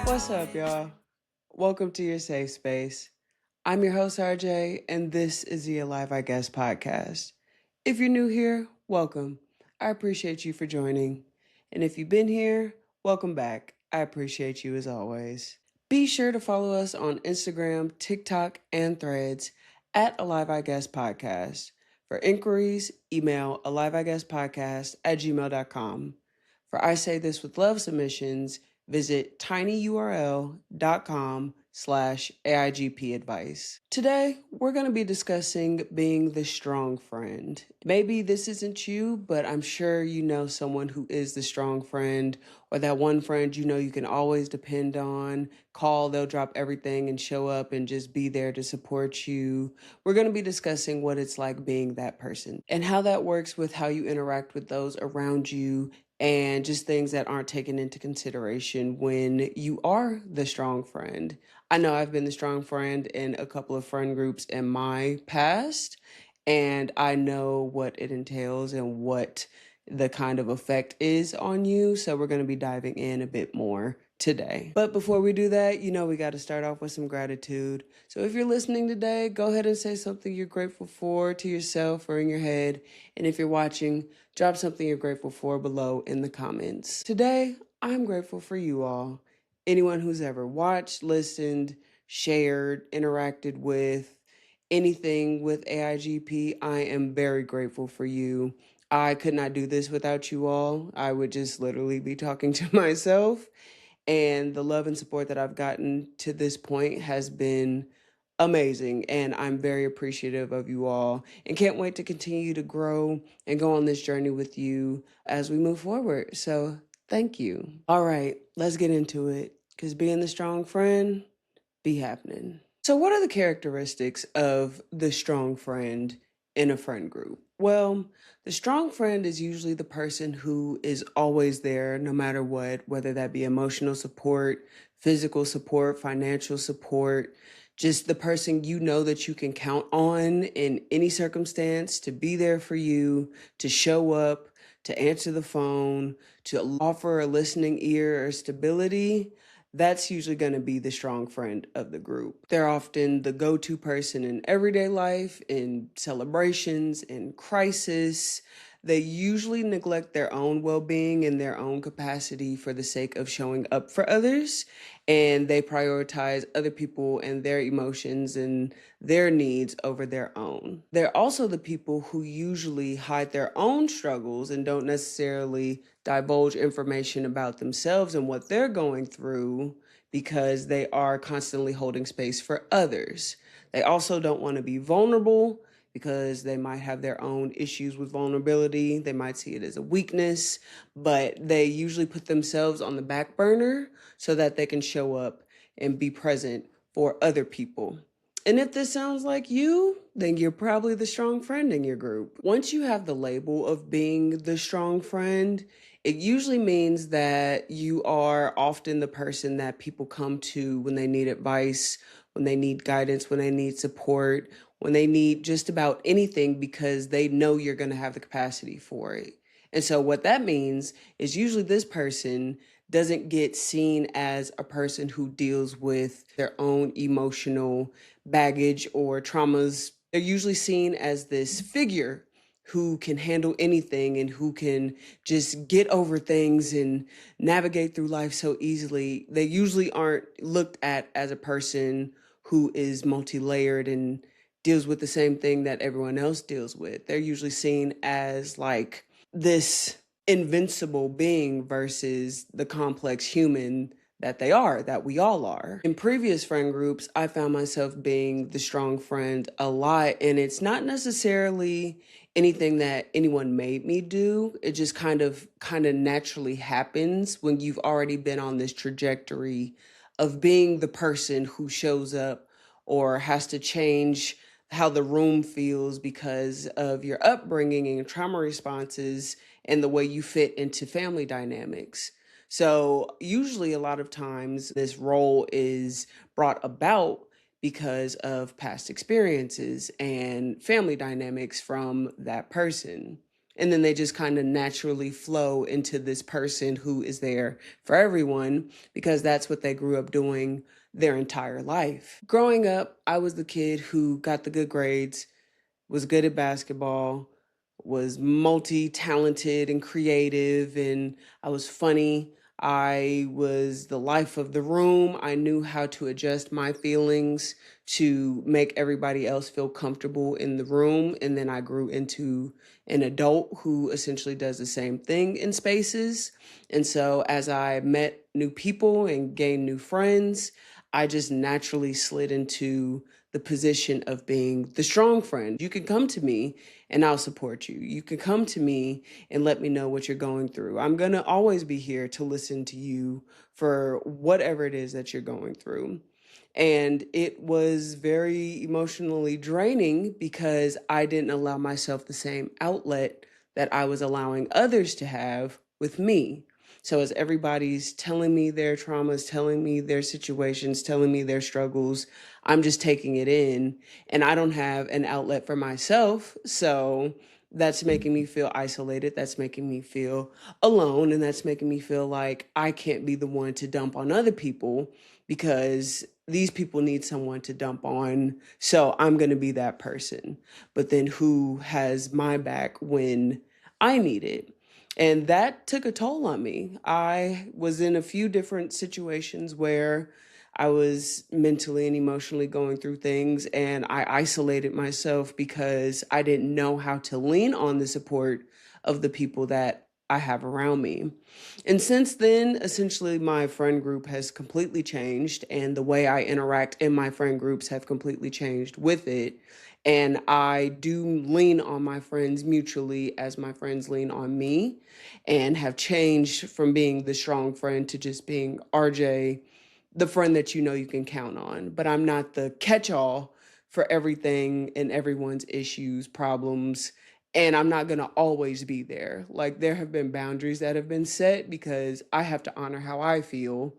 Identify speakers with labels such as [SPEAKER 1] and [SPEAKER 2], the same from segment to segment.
[SPEAKER 1] What's up, y'all? Welcome to your safe space. I'm your host, RJ, and this is the Alive I Guess podcast. If you're new here, welcome. I appreciate you for joining. And if you've been here, welcome back. I appreciate you as always. Be sure to follow us on Instagram, TikTok, and Threads at Alive I Guess Podcast. For inquiries, email aliveiguesspodcast@gmail.com. For I Say This With Love submissions, visit tinyurl.com/AIGP advice. Today, we're going to be discussing being the strong friend. Maybe this isn't you, but I'm sure you know someone who is the strong friend, or that one friend you know you can always depend on. Call, they'll drop everything and show up and just be there to support you. We're going to be discussing what it's like being that person and how that works with how you interact with those around you and just things that aren't taken into consideration when you are the strong friend. I know I've been the strong friend in a couple of friend groups in my past, and I know what it entails and what the kind of effect is on you. So we're going to be diving in a bit more today. But before we do that, we got to start off with some gratitude. So if you're listening today, go ahead and say something you're grateful for to yourself or in your head. And if you're watching, drop something you're grateful for below in the comments. Today, I'm grateful for you all. Anyone who's ever watched, listened, shared, interacted with anything with AIGP, I am very grateful for you. I could not do this without you all. I would just literally be talking to myself. And the love and support that I've gotten to this point has been amazing. And I'm very appreciative of you all and can't wait to continue to grow and go on this journey with you as we move forward. So thank you. All right, let's get into it, because being the strong friend be happening. So what are the characteristics of the strong friend in a friend group? Well, the strong friend is usually the person who is always there no matter what, whether that be emotional support, physical support, financial support, just the person you know that you can count on in any circumstance to be there for you, to show up, to answer the phone, to offer a listening ear or stability. That's usually going to be the strong friend of the group. They're often the go-to person in everyday life, in celebrations, in crisis. They usually neglect their own well-being and their own capacity for the sake of showing up for others, and they prioritize other people and their emotions and their needs over their own. They're also the people who usually hide their own struggles and don't necessarily divulge information about themselves and what they're going through, because they are constantly holding space for others. They also don't want to be vulnerable because they might have their own issues with vulnerability. They might see it as a weakness, but they usually put themselves on the back burner so that they can show up and be present for other people. And if this sounds like you, then you're probably the strong friend in your group. Once you have the label of being the strong friend, it usually means that you are often the person that people come to when they need advice, when they need guidance, when they need support, when they need just about anything, because they know you're going to have the capacity for it. And so what that means is usually this person doesn't get seen as a person who deals with their own emotional baggage or traumas. They're usually seen as this figure who can handle anything and who can just get over things and navigate through life so easily. They usually aren't looked at as a person who is multi-layered and deals with the same thing that everyone else deals with. They're usually seen as like this invincible being versus the complex human that they are, that we all are. In previous friend groups, I found myself being the strong friend a lot, and it's not necessarily anything that anyone made me do. It just kind of naturally happens when you've already been on this trajectory of being the person who shows up or has to change how the room feels because of your upbringing and trauma responses and the way you fit into family dynamics. So usually a lot of times this role is brought about because of past experiences and family dynamics from that person. And then they just kind of naturally flow into this person who is there for everyone because that's what they grew up doing their entire life. Growing up, I was the kid who got the good grades, was good at basketball, was multi-talented and creative, and I was funny. I was the life of the room. I knew how to adjust my feelings to make everybody else feel comfortable in the room. And then I grew into an adult who essentially does the same thing in spaces. And so as I met new people and gained new friends, I just naturally slid into the position of being the strong friend. You can come to me and I'll support you. You can come to me and let me know what you're going through. I'm going to always be here to listen to you for whatever it is that you're going through. And it was very emotionally draining because I didn't allow myself the same outlet that I was allowing others to have with me. So as everybody's telling me their traumas, telling me their situations, telling me their struggles, I'm just taking it in and I don't have an outlet for myself. So that's making me feel isolated. That's making me feel alone. And that's making me feel like I can't be the one to dump on other people because these people need someone to dump on. So I'm going to be that person. But then who has my back when I need it? And that took a toll on me. I was in a few different situations where I was mentally and emotionally going through things, and I isolated myself because I didn't know how to lean on the support of the people that I have around me. And since then, essentially, my friend group has completely changed, and the way I interact in my friend groups have completely changed with it. And I do lean on my friends mutually as my friends lean on me, and have changed from being the strong friend to just being RJ, the friend that you know you can count on. But I'm not the catch all for everything and everyone's issues, problems, and I'm not going to always be there. Like there have been boundaries that have been set because I have to honor how I feel,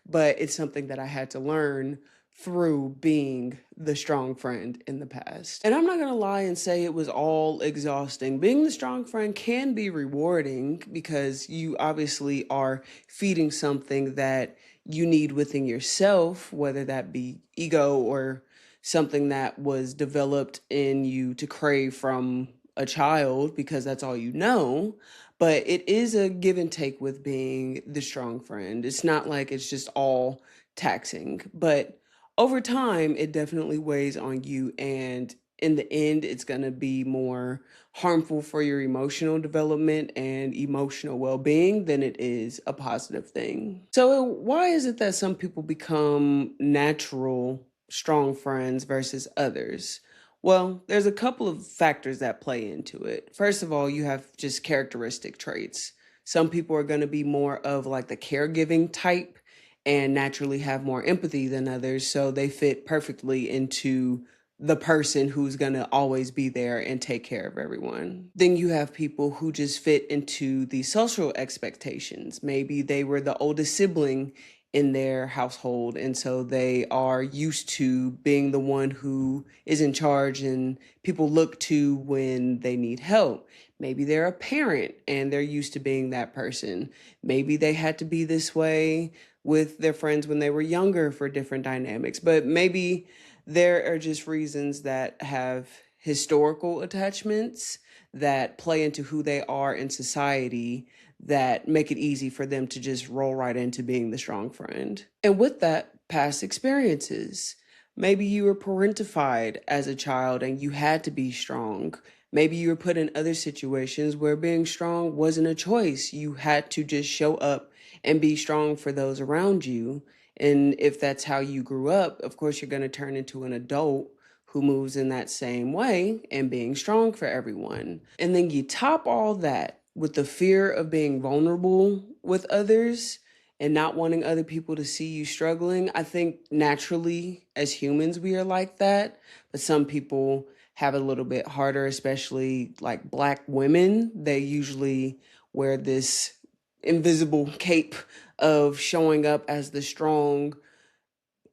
[SPEAKER 1] but it's something that I had to learn through being the strong friend in the past. And I'm not going to lie and say it was all exhausting. Being the strong friend can be rewarding because you obviously are feeding something that you need within yourself, whether that be ego or something that was developed in you to crave from a child because that's all you know. But it is a give and take with being the strong friend. It's not like it's just all taxing, but over time, it definitely weighs on you. And in the end, it's going to be more harmful for your emotional development and emotional well being than it is a positive thing. So, why is it that some people become natural, strong friends versus others? Well, there's a couple of factors that play into it. First of all, you have just characteristic traits. Some people are going to be more of like the caregiving type and naturally have more empathy than others. So they fit perfectly into the person who's going to always be there and take care of everyone. Then you have people who just fit into the social expectations. Maybe they were the oldest sibling in their household, and so they are used to being the one who is in charge and people look to when they need help. Maybe they're a parent and they're used to being that person. Maybe they had to be this way with their friends when they were younger for different dynamics. But maybe there are just reasons that have historical attachments that play into who they are in society that make it easy for them to just roll right into being the strong friend. And with that, past experiences. Maybe you were parentified as a child and you had to be strong. Maybe you were put in other situations where being strong wasn't a choice. You had to just show up and be strong for those around you. And if that's how you grew up, of course, you're going to turn into an adult who moves in that same way and being strong for everyone. And then you top all that with the fear of being vulnerable with others and not wanting other people to see you struggling. I think naturally, as humans, we are like that. But some people have it a little bit harder, especially like Black women. They usually wear this invisible cape of showing up as the strong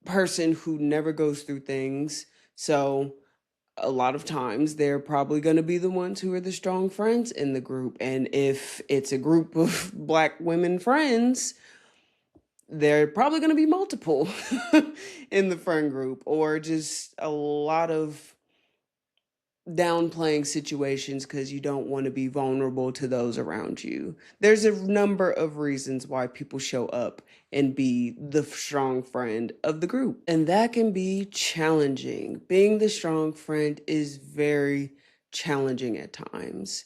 [SPEAKER 1] person who never goes through things. So a lot of times they're probably going to be the ones who are the strong friends in the group. And if it's a group of Black women friends, there are probably going to be multiple in the friend group, or just a lot of downplaying situations because you don't want to be vulnerable to those around you. There's a number of reasons why people show up and be the strong friend of the group, and that can be challenging. Being the strong friend is very challenging at times.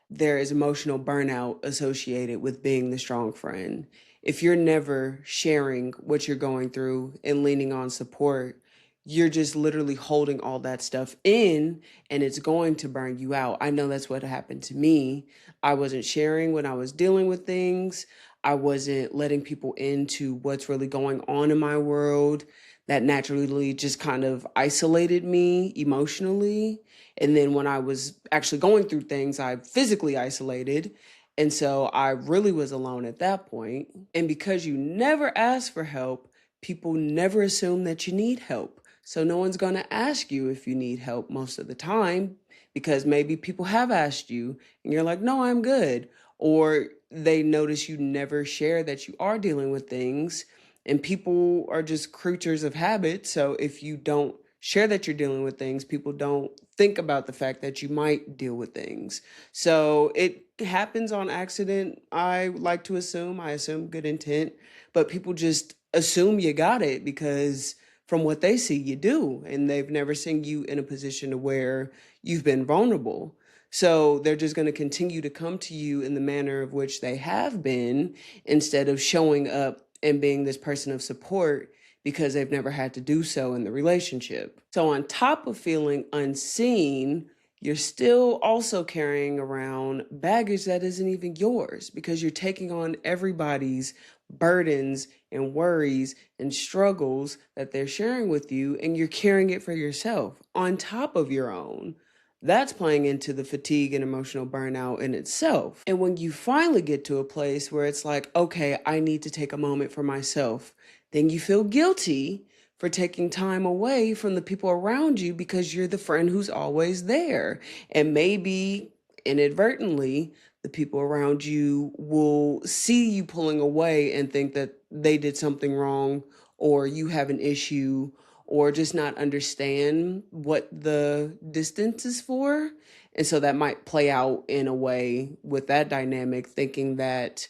[SPEAKER 1] There is emotional burnout associated with being the strong friend. If you're never sharing what you're going through and leaning on support, you're just literally holding all that stuff in, and it's going to burn you out. I know that's what happened to me. I wasn't sharing when I was dealing with things. I wasn't letting people into what's really going on in my world. That naturally just kind of isolated me emotionally. And then when I was actually going through things, I physically isolated. And so I really was alone at that point. And because you never ask for help, people never assume that you need help. So no one's going to ask you if you need help most of the time, because maybe people have asked you and you're like, no, I'm good. Or they notice you never share that you are dealing with things, and people are just creatures of habit. So if you don't share that you're dealing with things, people don't think about the fact that you might deal with things. So it happens on accident. I like to assume, I assume good intent, but people just assume you got it because from what they see you do, and they've never seen you in a position to where you've been vulnerable. So they're just going to continue to come to you in the manner of which they have been, instead of showing up and being this person of support because they've never had to do so in the relationship. So, on top of feeling unseen, you're still also carrying around baggage that isn't even yours, because you're taking on everybody's burdens and worries and struggles that they're sharing with you, and you're carrying it for yourself on top of your own. That's playing into the fatigue and emotional burnout in itself. And when you finally get to a place where it's like, okay, I need to take a moment for myself, then you feel guilty for taking time away from the people around you because you're the friend who's always there. And maybe inadvertently, the people around you will see you pulling away and think that they did something wrong, or you have an issue, or just not understand what the distance is for. And so that might play out in a way with that dynamic, thinking that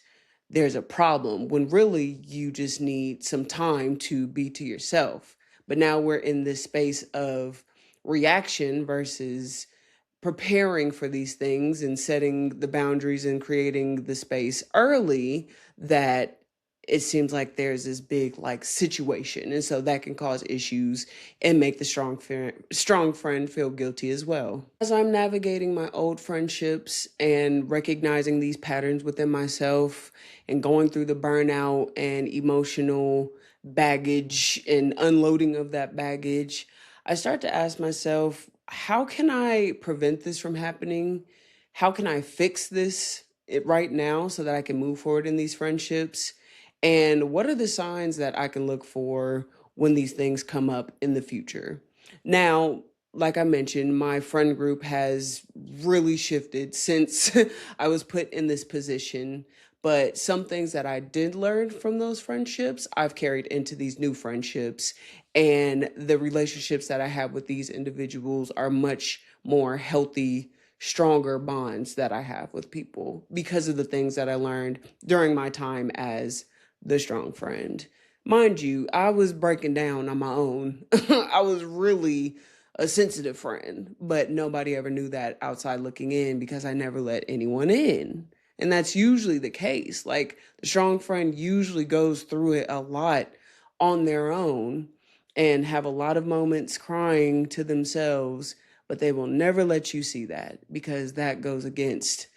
[SPEAKER 1] there's a problem when really you just need some time to be to yourself. But now we're in this space of reaction versus preparing for these things and setting the boundaries and creating the space early, that it seems like there's this big like situation, and so that can cause issues and make the strong friend feel guilty as well. As I'm navigating my old friendships and recognizing these patterns within myself and going through the burnout and emotional baggage and unloading of that baggage, I start to ask myself, how can I prevent this from happening? How can I fix this right now so that I can move forward in these friendships? And what are the signs that I can look for when these things come up in the future? Now, like I mentioned, my friend group has really shifted since I was put in this position. But some things that I did learn from those friendships, I've carried into these new friendships. And the relationships that I have with these individuals are much more healthy, stronger bonds that I have with people because of the things that I learned during my time as the strong friend. Mind you, I was breaking down on my own. I was really a sensitive friend, but nobody ever knew that outside looking in because I never let anyone in. And that's usually the case. Like, the strong friend usually goes through it a lot on their own and have a lot of moments crying to themselves, but they will never let you see that because that goes against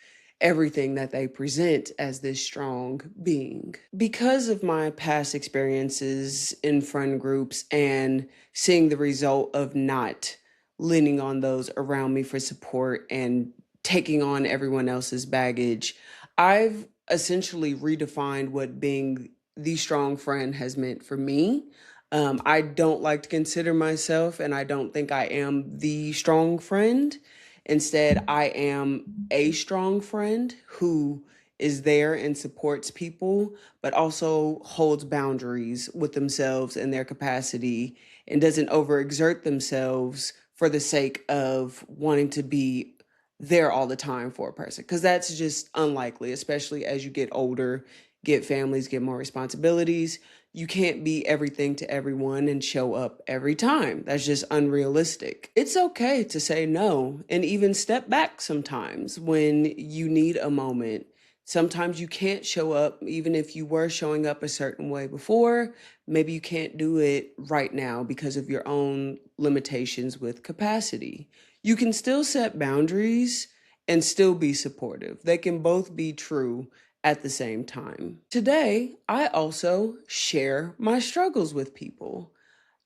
[SPEAKER 1] everything that they present as this strong being. Because of my past experiences in friend groups and seeing the result of not leaning on those around me for support and taking on everyone else's baggage, I've essentially redefined what being the strong friend has meant for me. I don't like to consider myself, and I don't think I am the strong friend. Instead, I am a strong friend who is there and supports people, but also holds boundaries with themselves and their capacity and doesn't overexert themselves for the sake of wanting to be there all the time for a person. Because that's just unlikely, especially as you get older, get families, get more responsibilities. You can't be everything to everyone and show up every time. That's just unrealistic. It's okay to say no and even step back sometimes when you need a moment. Sometimes you can't show up, even if you were showing up a certain way before. Maybe you can't do it right now because of your own limitations with capacity. You can still set boundaries and still be supportive. They can both be true at the same time. Today, I also share my struggles with people.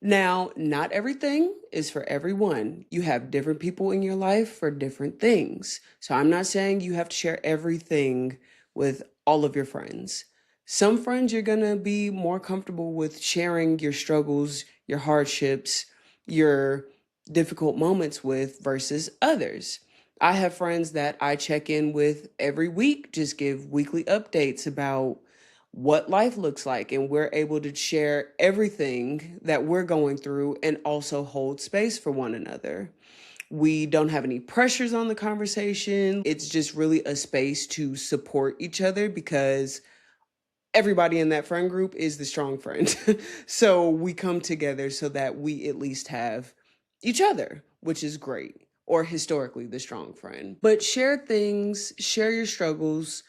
[SPEAKER 1] Now, not everything is for everyone. You have different people in your life for different things. So I'm not saying you have to share everything with all of your friends. Some friends you're going to be more comfortable with sharing your struggles, your hardships, your difficult moments with versus others. I have friends that I check in with every week, just give weekly updates about what life looks like, and we're able to share everything that we're going through and also hold space for one another. We don't have any pressures on the conversation. It's just really a space to support each other because everybody in that friend group is the strong friend. So we come together so that we at least have each other, which is great, or historically the strong friend. But share things, share your struggles,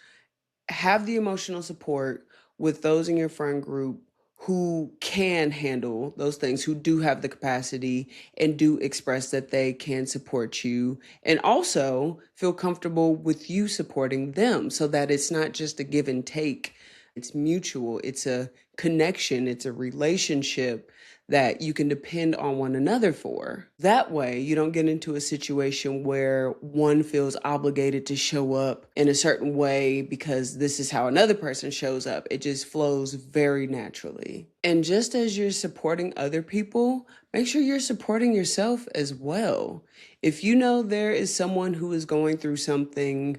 [SPEAKER 1] have the emotional support with those in your friend group who can handle those things, who do have the capacity and do express that they can support you, and also feel comfortable with you supporting them so that it's not just a give and take. It's mutual, it's a connection, it's a relationship that you can depend on one another for. That way, you don't get into a situation where one feels obligated to show up in a certain way because this is how another person shows up. It just flows very naturally. And just as you're supporting other people, make sure you're supporting yourself as well. If you know there is someone who is going through something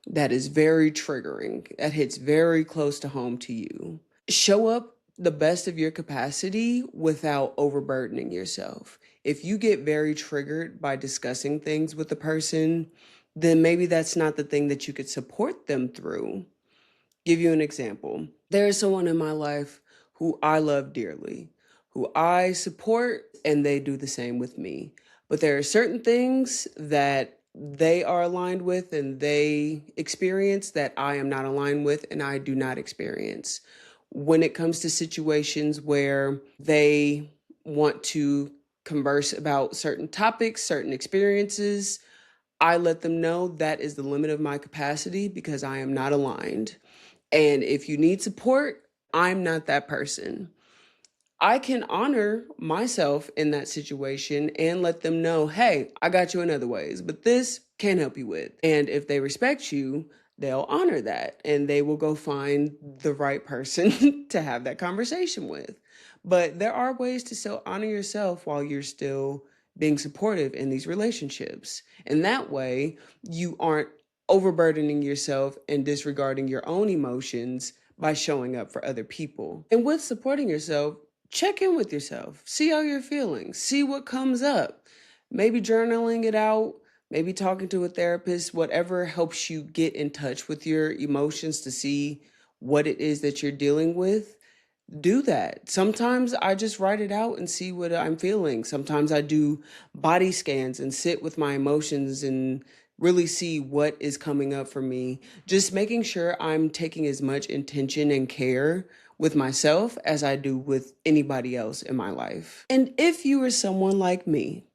[SPEAKER 1] that is very triggering, that hits very close to home to you, show up the best of your capacity without overburdening yourself. If you get very triggered by discussing things with the person, then maybe that's not the thing that you could support them through. Give you an example. There is someone in my life who I love dearly, who I support, and they do the same with me. But there are certain things that they are aligned with and they experience that I am not aligned with and I do not experience. When it comes to situations where they want to converse about certain topics, certain experiences, I let them know that is the limit of my capacity because I am not aligned. And if you need support, I'm not that person. I can honor myself in that situation and let them know, hey, I got you in other ways, but this can't help you with. And if they respect you, they'll honor that and they will go find the right person to have that conversation with. But there are ways to still honor yourself while you're still being supportive in these relationships. And that way, you aren't overburdening yourself and disregarding your own emotions by showing up for other people. And with supporting yourself, check in with yourself, see how you're feeling, see what comes up. Maybe journaling it out, maybe talking to a therapist, whatever helps you get in touch with your emotions to see what it is that you're dealing with. Do that. Sometimes I just write it out and see what I'm feeling. Sometimes I do body scans and sit with my emotions and really see what is coming up for me. Just making sure I'm taking as much intention and care with myself as I do with anybody else in my life. And if you are someone like me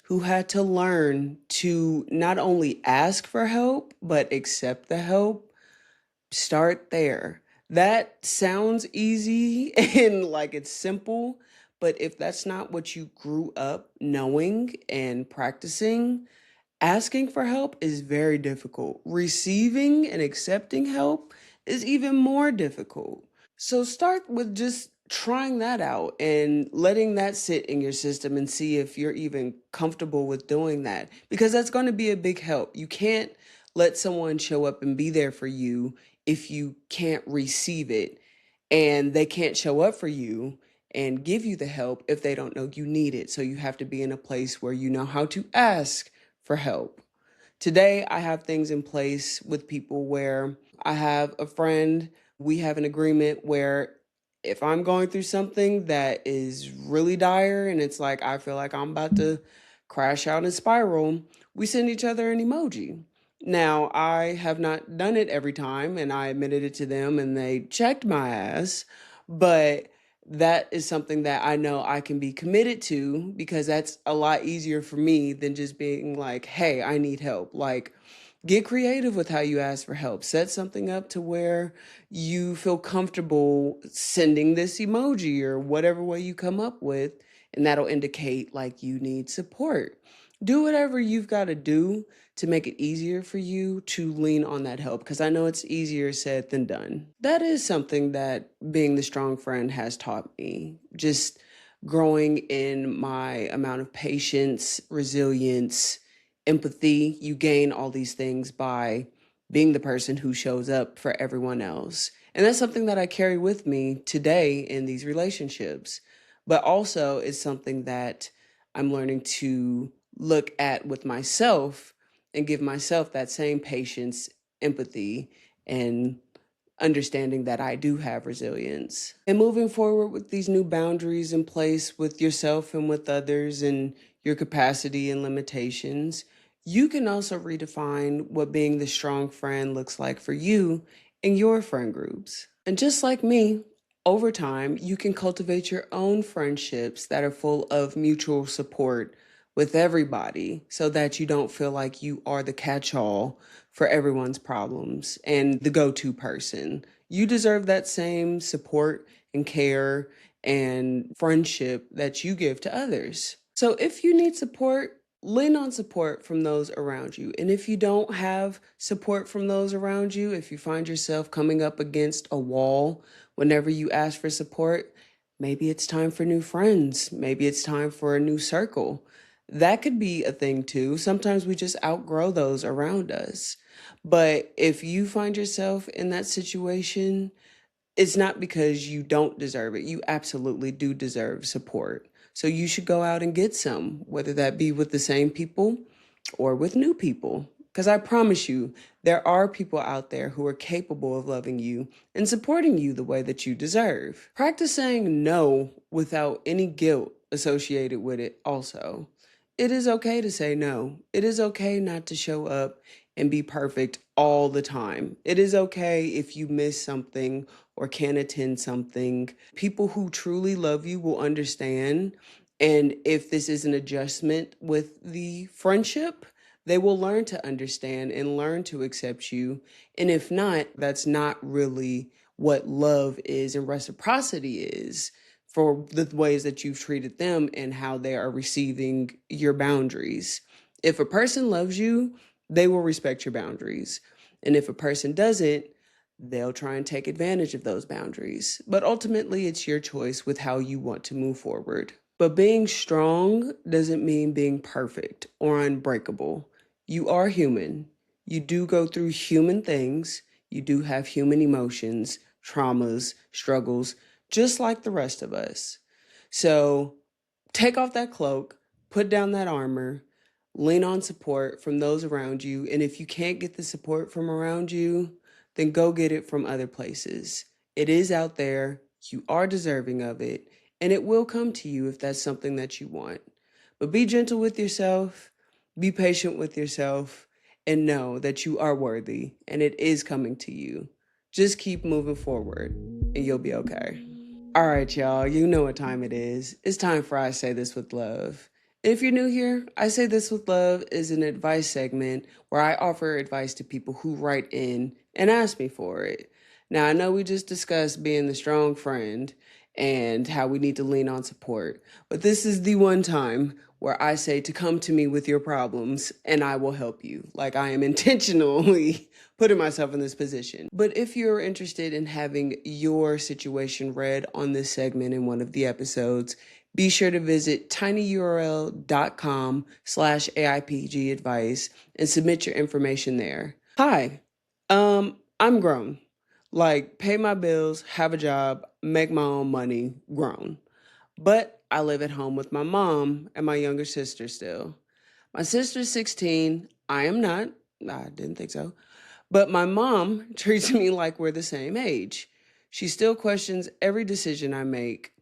[SPEAKER 1] who had to learn to not only ask for help, but accept the help, start there. That sounds easy and like it's simple, but if that's not what you grew up knowing and practicing, asking for help is very difficult. Receiving and accepting help is even more difficult. So start with just trying that out and letting that sit in your system and see if you're even comfortable with doing that, because that's going to be a big help. You can't let someone show up and be there for you if you can't receive it, and they can't show up for you and give you the help if they don't know you need it. So you have to be in a place where you know how to ask for help. Today, I have things in place with people where I have a friend, we have an agreement where if I'm going through something that is really dire and it's like I feel like I'm about to crash out and spiral, we send each other an emoji. Now, I have not done it every time, and I admitted it to them and they checked my ass, but that is something that I know I can be committed to, because that's a lot easier for me than just being like, hey, I need help. Like, get creative with how you ask for help. Set something up to where you feel comfortable sending this emoji or whatever way you come up with, and that'll indicate like you need support. Do whatever you've got to do to make it easier for you to lean on that help, because I know it's easier said than done. That is something that being the strong friend has taught me. Just growing in my amount of patience, resilience, empathy. You gain all these things by being the person who shows up for everyone else. And that's something that I carry with me today in these relationships. But also, it's something that I'm learning to look at with myself and give myself that same patience, empathy, and understanding that I do have resilience. And moving forward with these new boundaries in place with yourself and with others and your capacity and limitations, you can also redefine what being the strong friend looks like for you and your friend groups. And just like me, over time, you can cultivate your own friendships that are full of mutual support with everybody, so that you don't feel like you are the catch all for everyone's problems and the go to person. You deserve that same support and care and friendship that you give to others. So if you need support, lean on support from those around you. And if you don't have support from those around you, if you find yourself coming up against a wall whenever you ask for support, maybe it's time for new friends. Maybe it's time for a new circle. That could be a thing too. Sometimes we just outgrow those around us. But if you find yourself in that situation, it's not because you don't deserve it. You absolutely do deserve support. So you should go out and get some, whether that be with the same people or with new people. Because I promise you, there are people out there who are capable of loving you and supporting you the way that you deserve. Practice saying no without any guilt associated with it, also. It is okay to say no. It is okay not to show up and be perfect all the time. It is okay if you miss something or can't attend something. People who truly love you will understand. And if this is an adjustment with the friendship, they will learn to understand and learn to accept you. And if not, that's not really what love is and reciprocity is, for the ways that you've treated them and how they are receiving your boundaries. If a person loves you, they will respect your boundaries. And if a person doesn't, they'll try and take advantage of those boundaries. But ultimately, it's your choice with how you want to move forward. But being strong doesn't mean being perfect or unbreakable. You are human. You do go through human things. You do have human emotions, traumas, struggles, just like the rest of us. So take off that cloak, put down that armor, lean on support from those around you. And if you can't get the support from around you, then go get it from other places. It is out there. You are deserving of it. And it will come to you if that's something that you want. But be gentle with yourself, be patient with yourself, and know that you are worthy and it is coming to you. Just keep moving forward and you'll be okay. All right, y'all, you know what time it is. It's time for I Say This With Love. If you're new here, I Say This With Love is an advice segment where I offer advice to people who write in and ask me for it. Now, I know we just discussed being the strong friend and how we need to lean on support, but this is the one time where I say to come to me with your problems and I will help you. Like I am intentionally putting myself in this position. But if you're interested in having your situation read on this segment in one of the episodes, be sure to visit tinyurl.com/AIPG advice and submit your information there. Hi, I'm grown. Like, pay my bills, have a job, make my own money, grown. But I live at home with my mom and my younger sister still. My sister's 16. I am not. I didn't think so. But my mom treats me like we're the same age. She still questions every decision I make.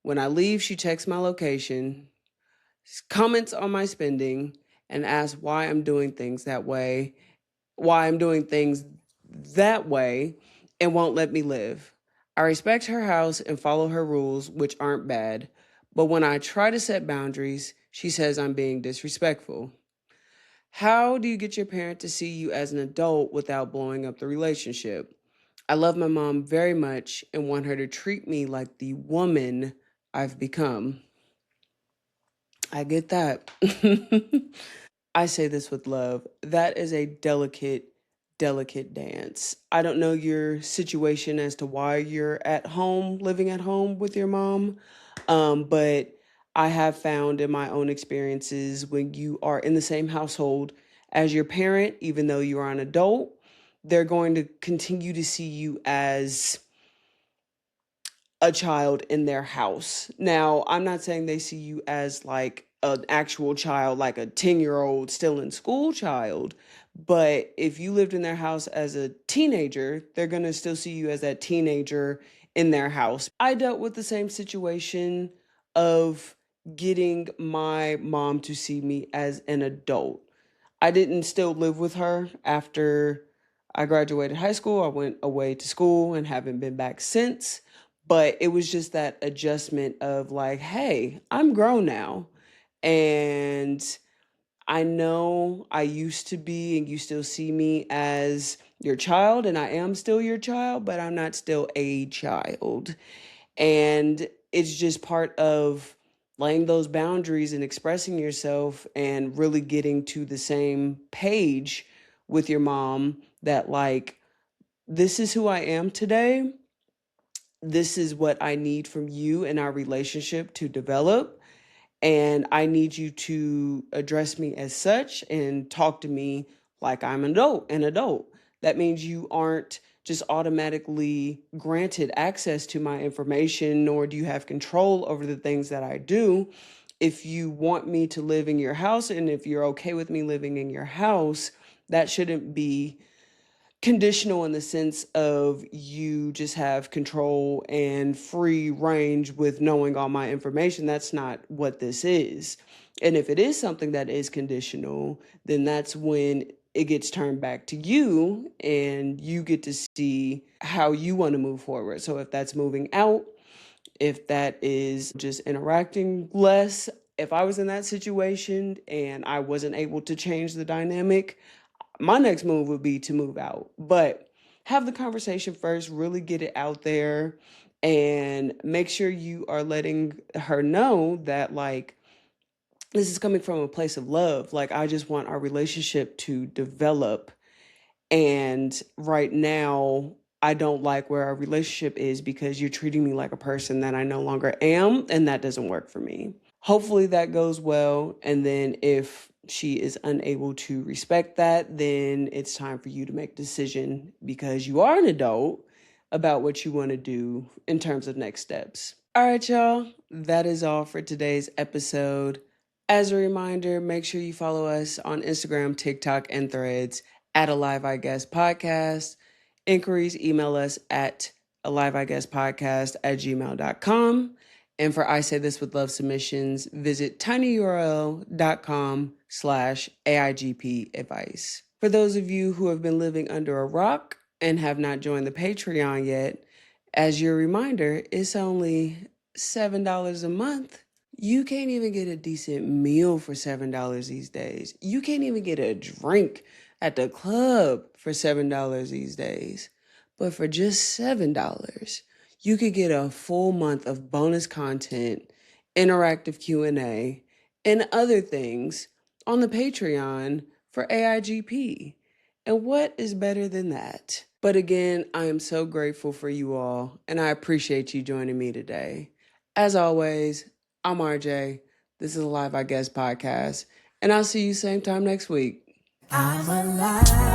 [SPEAKER 1] When I leave, she checks my location, comments on my spending, and asks why I'm doing things that way and won't let me live. I respect her house and follow her rules, which aren't bad. But when I try to set boundaries, she says I'm being disrespectful. How do you get your parent to see you as an adult without blowing up the relationship? I love my mom very much and want her to treat me like the woman I've become. I get that. I say this with love. That is a delicate dance. I don't know your situation as to why you're at home, living at home with your mom, but I have found in my own experiences when you are in the same household as your parent, even though you are an adult, they're going to continue to see you as a child in their house. Now, I'm not saying they see you as like an actual child, like a 10-year-old still in school child, but if you lived in their house as a teenager, they're going to still see you as that teenager in their house. I dealt with the same situation of getting my mom to see me as an adult. I didn't still live with her after I graduated high school. I went away to school and haven't been back since. But it was just that adjustment of like, hey, I'm grown now. And I know I used to be, and you still see me as your child, and I am still your child, but I'm not still a child. And it's just part of laying those boundaries and expressing yourself and really getting to the same page with your mom that, like, this is who I am today. This is what I need from you in our relationship to develop. And I need you to address me as such and talk to me like I'm an adult. That means you aren't just automatically granted access to my information, nor do you have control over the things that I do. If you want me to live in your house and if you're okay with me living in your house, that shouldn't be conditional in the sense of you just have control and free range with knowing all my information. That's not what this is. And if it is something that is conditional, then that's when it gets turned back to you and you get to see how you want to move forward. So if that's moving out, if that is just interacting less, if I was in that situation and I wasn't able to change the dynamic, my next move would be to move out. But have the conversation first, really get it out there, and make sure you are letting her know that, like, this is coming from a place of love. Like, I just want our relationship to develop. And right now, I don't like where our relationship is because you're treating me like a person that I no longer am, and that doesn't work for me. Hopefully that goes well. And then if she is unable to respect that, then it's time for you to make a decision because you are an adult about what you want to do in terms of next steps. All right, y'all. That is all for today's episode. As a reminder, make sure you follow us on Instagram, TikTok, and Threads at Alive I Guess Podcast. Inquiries, email us at aliveiguesspodcast@gmail.com. And for I Say This With Love submissions, visit tinyurl.com/AIGP advice. For those of you who have been living under a rock and have not joined the Patreon yet, as your reminder, it's only $7 a month. You can't even get a decent meal for $7 these days. You can't even get a drink at the club for $7 these days. But for just $7, you could get a full month of bonus content, interactive Q&A, and other things on the Patreon for AIGP. And what is better than that? But again, I am so grateful for you all, and I appreciate you joining me today. As always, I'm RJ. This is a Live I Guess podcast, and I'll see you same time next week. I'm alive.